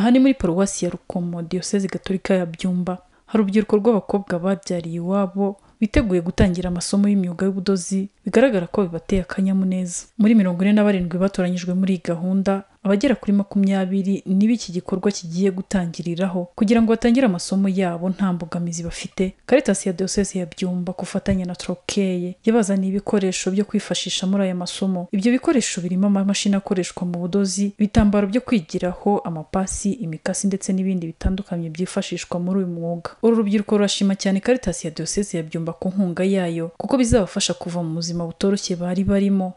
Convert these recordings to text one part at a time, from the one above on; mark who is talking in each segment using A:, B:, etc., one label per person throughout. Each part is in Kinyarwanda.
A: Aha ni muri paruwasi ya Rukomo, Diyoseze Gatolika ya Byumba. Hari urubyiruko rw'abakobwa babyariye iwabo biteguye gutangira amasomo y'imyuga y'ubudozi, bigaragara ko bibateye akanyamuneza. Muri 47 batoranyijwe muri iyi gahunda, abagera kuri 20 niba iki gikorwa kigiye gutangiriraho kugira ngo batangire amasomo yabo nta mbogamizi bafite. Caritas ya Diyoseze ya Byumba kufatanya na Trokeye yabazaniye ibikoresho byo kwifashisha muri aya masomo. Ibyo bikoresho birimo amamashini akoreshwa mu budozi, ibitambaro byo kwigiraho, amapasi, imikasi ndetse n'ibindi bitandukanye byifashishwa muri uyu mwuga. Uru rubyiruko rurashima cyane Caritas ya Diyoseze ya Byumba ku nkunga yayo kuko bizabafasha kuva mu buzima butoroshye bari barimo.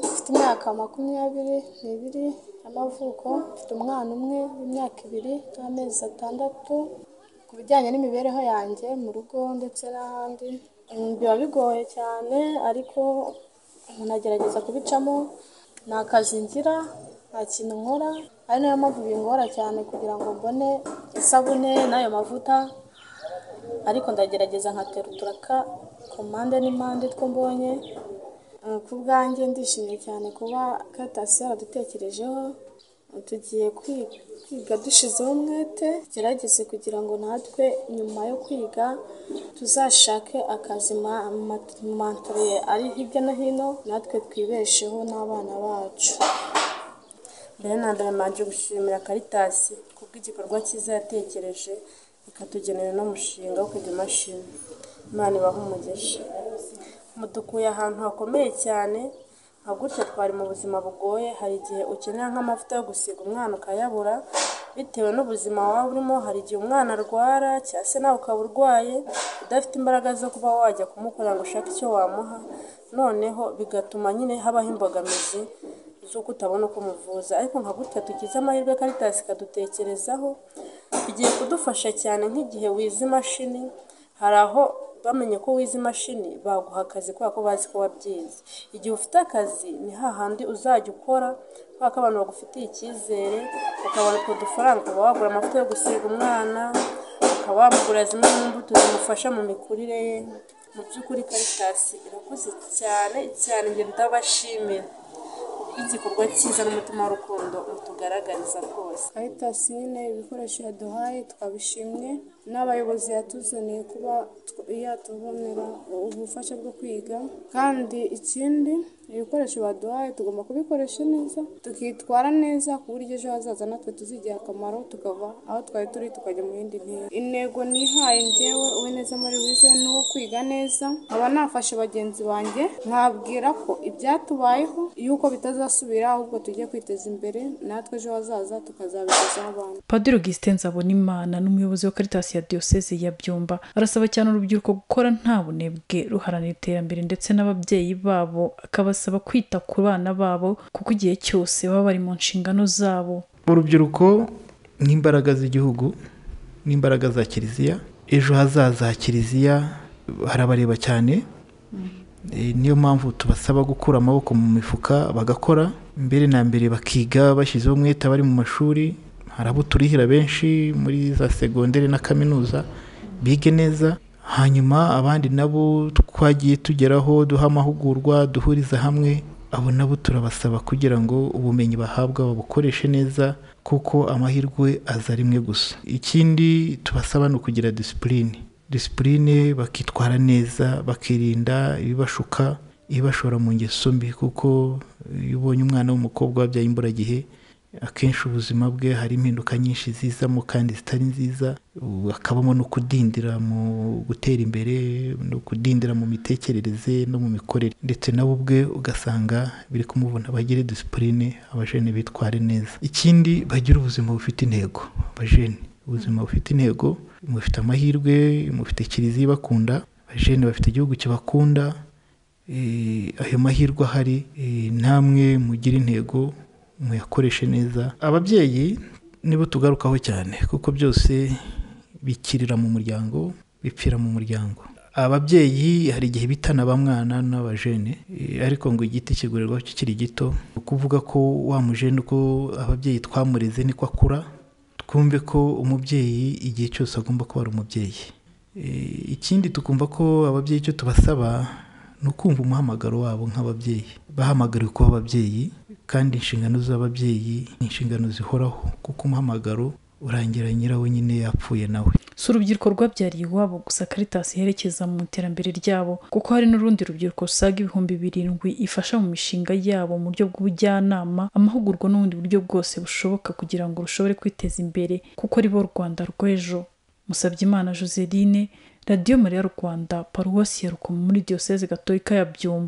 B: Ufite imyaka 22 y'amavuko, ufite umwana umwe w'imyaka 2 n'amezi 6. Ku bijyanye n'imibereho yanjye mu rugo ndetse n'ahandi biba bigoye cyane, ariko umuntu agerageza kubicamo. Nta kazi ngira, nta kintu nkora, ari nayo mpamvu bingora cyane kugira ngo mbone isabune n'ayo mavuta, ariko ndagerageza nkatera uturaka ku mpande n'impande two mbonye. Ku bwanjye ndishimye cyane kuba Caritas yaradutekerejeho, tugiye kwiga dushizeho umwete, gerageze kugira ngo natwe nyuma yo kwiga tuzashake akazi mu mantoriye ari hirya no hino, natwe twibesheho n'abana bacu. Mbere na mbere manje gushimira Caritas kubw'igikorwa cyiza yatekereje ikatugenera n'umushinga wo kwiga imashini. Imana ibahe umugisha. Mudukuye ahantu hakomeye cyane, nka gutya twari mu buzima bugoye. Hari igihe ukenera nk'amavuta yo gusiga umwana ukayabura bitewe n'ubuzima waba urimo. Hari igihe umwana arwara cyangwa se nawe ukaba urwaye udafite imbaraga zo kuba wajya kumukorera ngo ushake icyo wamuha, noneho bigatuma nyine habaho imbogamizi z'uko utabona uko umuvuza. Ariko nka gutya tugize amahirwe Caritas ikadutekerezaho, bigiye kudufasha cyane. Nk'igihe wize imashini, hari aho bamenye ko wize imashini baguha akazi kubera ko bazi ko wabyize. Igihe ufite akazi ni hahandi uzajya ukora kubera ko abantu bagufitiye icyizere, ukabona utwo dufaranga ukaba wagura amavuta yo gusiga umwana, ukaba wamugura zimwe mu mbuto zimufasha mu mikurire ye. Mu by'ukuri Caritas irakoze cyane cyane, njye ndabashimira igikorwa cyiza n'umutima w'urukundo mutugaragariza rwose. Caritas nyine ibikoresho yaduhaye twabishimye, n'abayobozi yatuzaniye kuba yatubonera ubufasha bwo kwiga. Kandi ikindi, ibikoresho baduhaye tugomba kubikoresha neza, tukitwara neza ku buryo ejo hazaza natwe tuzigira akamaro, tukava aho twari turi tukajya mu yindi ntera. Intego nihaye njyewe Uwineza Marie Louise ni uwo kwiga neza, nkaba nafashe bagenzi banjye nkabwira ko ibyatubayeho yuko bitazasubira, ahubwo tujye kwiteza imbere natwe ejo hazaza tukazabigezaho abandi. Padiri Augustin Nzabonimana n'umuyobozi wa Caritas ya Diyoseze ya Byumba arasaba cyane urubyiruko gukora nta bunebwe, ruharanira iterambere ndetse n'ababyeyi babo akabasaba kwita ku bana babo kuko igihe cyose baba bari mu nshingano zabo.
C: Urubyiruko n'imbaraga z'igihugu, n'imbaraga za Kiliziya. Ejo hazaza ha Kiliziya harabareba cyane. Niyo mpamvu tubasaba gukura amaboko mu mifuka bagakora, mbere na mbere bakiga bashyizeho umwete bari mu mashuri. Hari abo turihira benshi muri za segonderi na kaminuza bige neza, hanyuma abandi nabo twagiye tugeraho duha amahugurwa duhuriza hamwe, abo nabo turabasaba kugira ngo ubumenyi bahabwa babukoreshe neza kuko amahirwe aza rimwe gusa. Ikindi tubasaba no kugira discipline, bakitwara neza, bakirinda ibibashuka, ibashora mu ngeso mbi, kuko iyo ubonye umwana w'umukobwa wabyaye imburagihe akenshi ubuzima bwe hari impinduka nyinshi zizamo kandi zitari nziza, akabamo no kudindira mu gutera imbere, no kudindira mu mitekerereze no mu mikorere, ndetse nabo ubwe ugasanga biri kumubona. Bagire discipline, abajene bitware neza. Ikindi bagira ubuzima bufite intego. Abajene ubuzima bufite intego, mufite amahirwe, mufite Kiliziya bakunda, abajene bafite igihugu kibakunda. Ayo mahirwe ahari, namwe mugira intego muyakoreshe neza. Ababyeyi nibo tugarukaho cyane kuko byose bikirira mu muryango, bipfira mu muryango. Ababyeyi hari igihe bitana bamwana n'abajene, ariko ngo igiti kigurirwa kikiri gito. Kuvuga ko wa mujene uko ababyeyi twamureze niko akura, twumve ko umubyeyi igihe cyose agomba kuba ari umubyeyi. Ikindi tukumva ko ababyeyi cyo tubasaba no kumva umuhamagaro wabo nk'ababyeyi, bahamagariwe kuba ababyeyi kandi inshingano z'ababyeyi ni inshingano zihoraho kuko umuhamagaro urangira nyirawe nyine yapfuye nawe.
A: si urubyiruko rwabyariye iwabo gusa Caritas iherekeza mu iterambere ryabo kuko hari n'urundi rubyiruko rusaga 7,000 ifasha mu mishinga yabo mu buryo bw'ubujyanama, amahugurwa n'ubundi buryo bwose bushoboka kugira ngo rushobore kwiteza imbere kuko ari bo Rwanda rw'ejo. Musabyimana Joseline, Radio Mariya Rwanda, Paruwasi ya Rukomo muri Diyoseze Gatolika ya Byumba.